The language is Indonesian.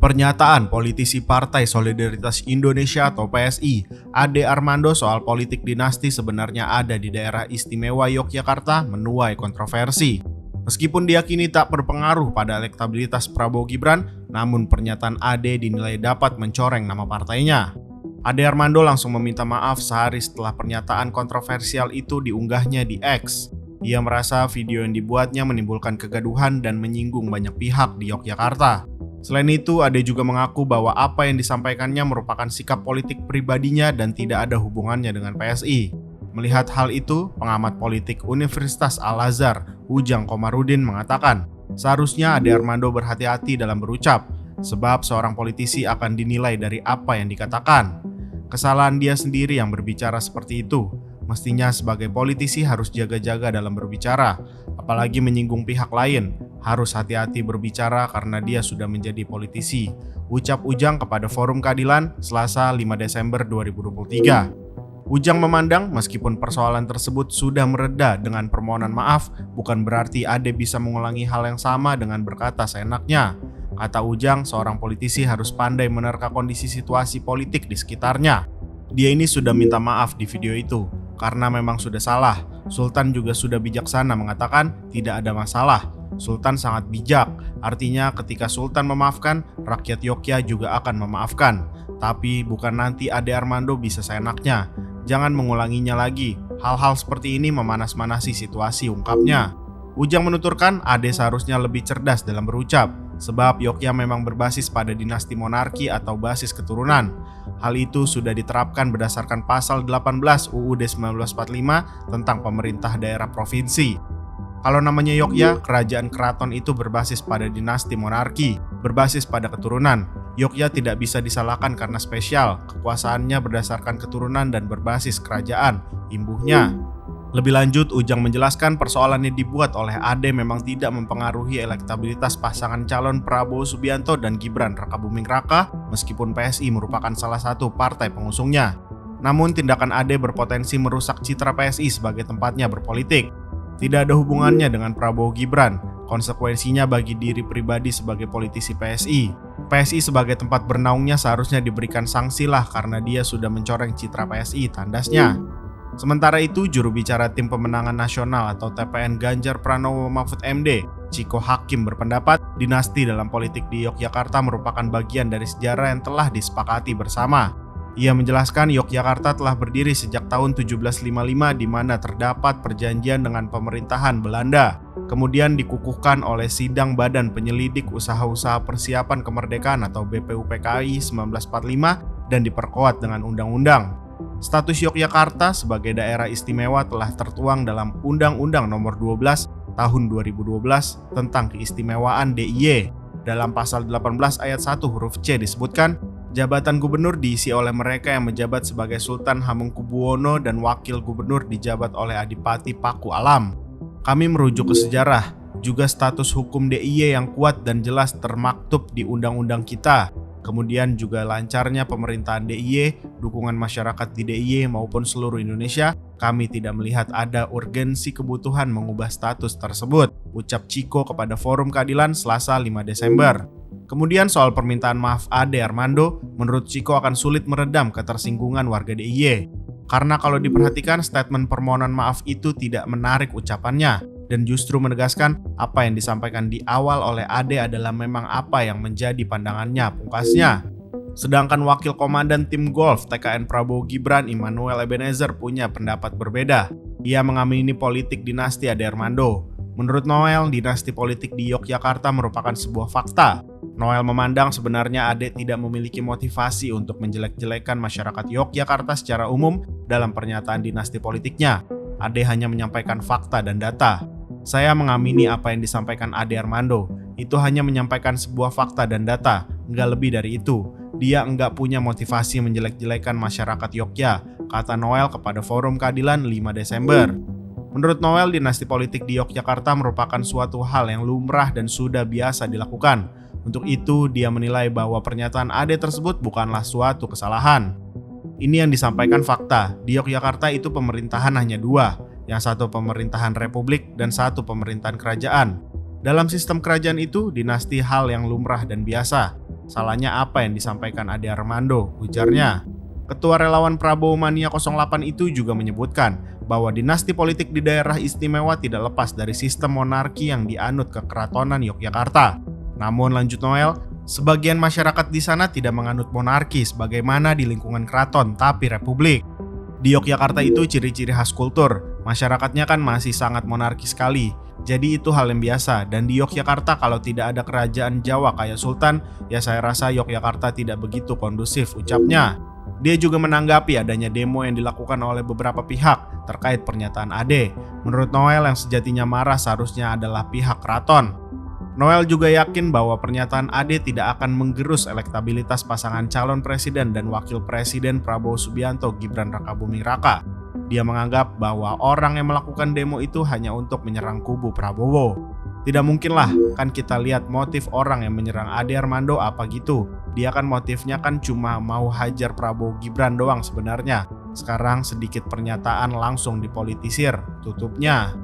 Pernyataan politisi Partai Solidaritas Indonesia atau PSI, Ade Armando soal politik dinasti sebenarnya ada di daerah istimewa Yogyakarta menuai kontroversi. Meskipun diyakini tak berpengaruh pada elektabilitas Prabowo Gibran, namun pernyataan Ade dinilai dapat mencoreng nama partainya. Ade Armando langsung meminta maaf sehari setelah pernyataan kontroversial itu diunggahnya di X. Ia merasa video yang dibuatnya menimbulkan kegaduhan dan menyinggung banyak pihak di Yogyakarta. Selain itu, Ade juga mengaku bahwa apa yang disampaikannya merupakan sikap politik pribadinya dan tidak ada hubungannya dengan PSI. Melihat hal itu, pengamat politik Universitas Al-Azhar, Ujang Komarudin mengatakan, seharusnya Ade Armando berhati-hati dalam berucap, sebab seorang politisi akan dinilai dari apa yang dikatakan. Kesalahan dia sendiri yang berbicara seperti itu. Mestinya sebagai politisi harus jaga-jaga dalam berbicara, apalagi menyinggung pihak lain. Harus hati-hati berbicara karena dia sudah menjadi politisi, ucap Ujang kepada Forum Keadilan Selasa 5 Desember 2023. Ujang memandang meskipun persoalan tersebut sudah mereda dengan permohonan maaf, bukan berarti Ade bisa mengulangi hal yang sama dengan berkata seenaknya. Kata Ujang, seorang politisi harus pandai menerka kondisi situasi politik di sekitarnya. Dia ini sudah minta maaf di video itu, karena memang sudah salah. Sultan juga sudah bijaksana mengatakan tidak ada masalah. Sultan sangat bijak, artinya ketika Sultan memaafkan, rakyat Yogyakarta juga akan memaafkan. Tapi bukan nanti Ade Armando bisa seenaknya. Jangan mengulanginya lagi, hal-hal seperti ini memanas-manasi situasi, ungkapnya. Ujang menuturkan Ade seharusnya lebih cerdas dalam berucap, sebab Yogyakarta memang berbasis pada dinasti monarki atau basis keturunan. Hal itu sudah diterapkan berdasarkan pasal 18 UUD 1945 tentang pemerintah daerah provinsi. Kalau namanya Yogyakarta, kerajaan keraton itu berbasis pada dinasti monarki, berbasis pada keturunan. Yogyakarta tidak bisa disalahkan karena spesial, kekuasaannya berdasarkan keturunan dan berbasis kerajaan, imbuhnya. Lebih lanjut, Ujang menjelaskan persoalannya dibuat oleh Ade memang tidak mempengaruhi elektabilitas pasangan calon Prabowo Subianto dan Gibran Rakabuming Raka, meskipun PSI merupakan salah satu partai pengusungnya. Namun tindakan Ade berpotensi merusak citra PSI sebagai tempatnya berpolitik. Tidak ada hubungannya dengan Prabowo Gibran, konsekuensinya bagi diri pribadi sebagai politisi PSI. PSI sebagai tempat bernaungnya seharusnya diberikan sanksi lah karena dia sudah mencoreng citra PSI, tandasnya. Sementara itu, juru bicara Tim Pemenangan Nasional atau TPN Ganjar Pranowo Mahfud MD, Ciko Hakim berpendapat dinasti dalam politik di Yogyakarta merupakan bagian dari sejarah yang telah disepakati bersama. Ia menjelaskan Yogyakarta telah berdiri sejak tahun 1755 di mana terdapat perjanjian dengan pemerintahan Belanda. Kemudian dikukuhkan oleh Sidang Badan Penyelidik Usaha-Usaha Persiapan Kemerdekaan atau BPUPKI 1945 dan diperkuat dengan undang-undang. Status Yogyakarta sebagai daerah istimewa telah tertuang dalam Undang-Undang Nomor 12 Tahun 2012 tentang keistimewaan DIY. Dalam pasal 18 ayat 1 huruf C disebutkan, jabatan gubernur diisi oleh mereka yang menjabat sebagai Sultan Hamengkubuwono dan wakil gubernur dijabat oleh Adipati Paku Alam. Kami merujuk ke sejarah, juga status hukum DIY yang kuat dan jelas termaktub di undang-undang kita. Kemudian juga lancarnya pemerintahan DIY, dukungan masyarakat di DIY maupun seluruh Indonesia, kami tidak melihat ada urgensi kebutuhan mengubah status tersebut, ucap Ciko kepada Forum Keadilan Selasa 5 Desember. Kemudian soal permintaan maaf Ade Armando, menurut Ciko akan sulit meredam ketersinggungan warga DIY. Karena kalau diperhatikan statement permohonan maaf itu tidak menarik ucapannya, dan justru menegaskan apa yang disampaikan di awal oleh Ade adalah memang apa yang menjadi pandangannya, pungkasnya. Sedangkan Wakil Komandan Tim Golf TKN Prabowo Gibran Immanuel Ebenezer punya pendapat berbeda. Ia mengamini politik dinasti Ade Armando. Menurut Noel, dinasti politik di Yogyakarta merupakan sebuah fakta. Noel memandang sebenarnya Ade tidak memiliki motivasi untuk menjelek-jelekan masyarakat Yogyakarta secara umum dalam pernyataan dinasti politiknya. Ade hanya menyampaikan fakta dan data. Saya mengamini apa yang disampaikan Ade Armando. Itu hanya menyampaikan sebuah fakta dan data, nggak lebih dari itu. Dia nggak punya motivasi menjelek-jelekan masyarakat Yogyakarta, kata Noel kepada Forum Keadilan 5 Desember. Menurut Noel, dinasti politik di Yogyakarta merupakan suatu hal yang lumrah dan sudah biasa dilakukan. Untuk itu, dia menilai bahwa pernyataan Ade tersebut bukanlah suatu kesalahan. Ini yang disampaikan fakta, di Yogyakarta itu pemerintahan hanya dua, yang satu pemerintahan republik dan satu pemerintahan kerajaan. Dalam sistem kerajaan itu, dinasti hal yang lumrah dan biasa. Salahnya apa yang disampaikan Ade Armando? Ujarnya. Ketua relawan Prabowo Mania 08 itu juga menyebutkan bahwa dinasti politik di daerah istimewa tidak lepas dari sistem monarki yang dianut kekeratonan Yogyakarta. Namun lanjut Noel, sebagian masyarakat di sana tidak menganut monarki sebagaimana di lingkungan keraton, tapi republik. Di Yogyakarta itu ciri-ciri khas kultur, masyarakatnya kan masih sangat monarki sekali. Jadi itu hal yang biasa, dan di Yogyakarta kalau tidak ada kerajaan Jawa kayak Sultan, ya saya rasa Yogyakarta tidak begitu kondusif, ucapnya. Dia juga menanggapi adanya demo yang dilakukan oleh beberapa pihak terkait pernyataan Ade. Menurut Noel, yang sejatinya marah seharusnya adalah pihak keraton. Noel juga yakin bahwa pernyataan Ade tidak akan menggerus elektabilitas pasangan calon presiden dan wakil presiden Prabowo Subianto Gibran Rakabuming Raka. Dia menganggap bahwa orang yang melakukan demo itu hanya untuk menyerang kubu Prabowo. Tidak mungkinlah, kan kita lihat motif orang yang menyerang Ade Armando apa gitu. Dia kan motifnya kan cuma mau hajar Prabowo Gibran doang sebenarnya. Sekarang sedikit pernyataan langsung dipolitisir, tutupnya.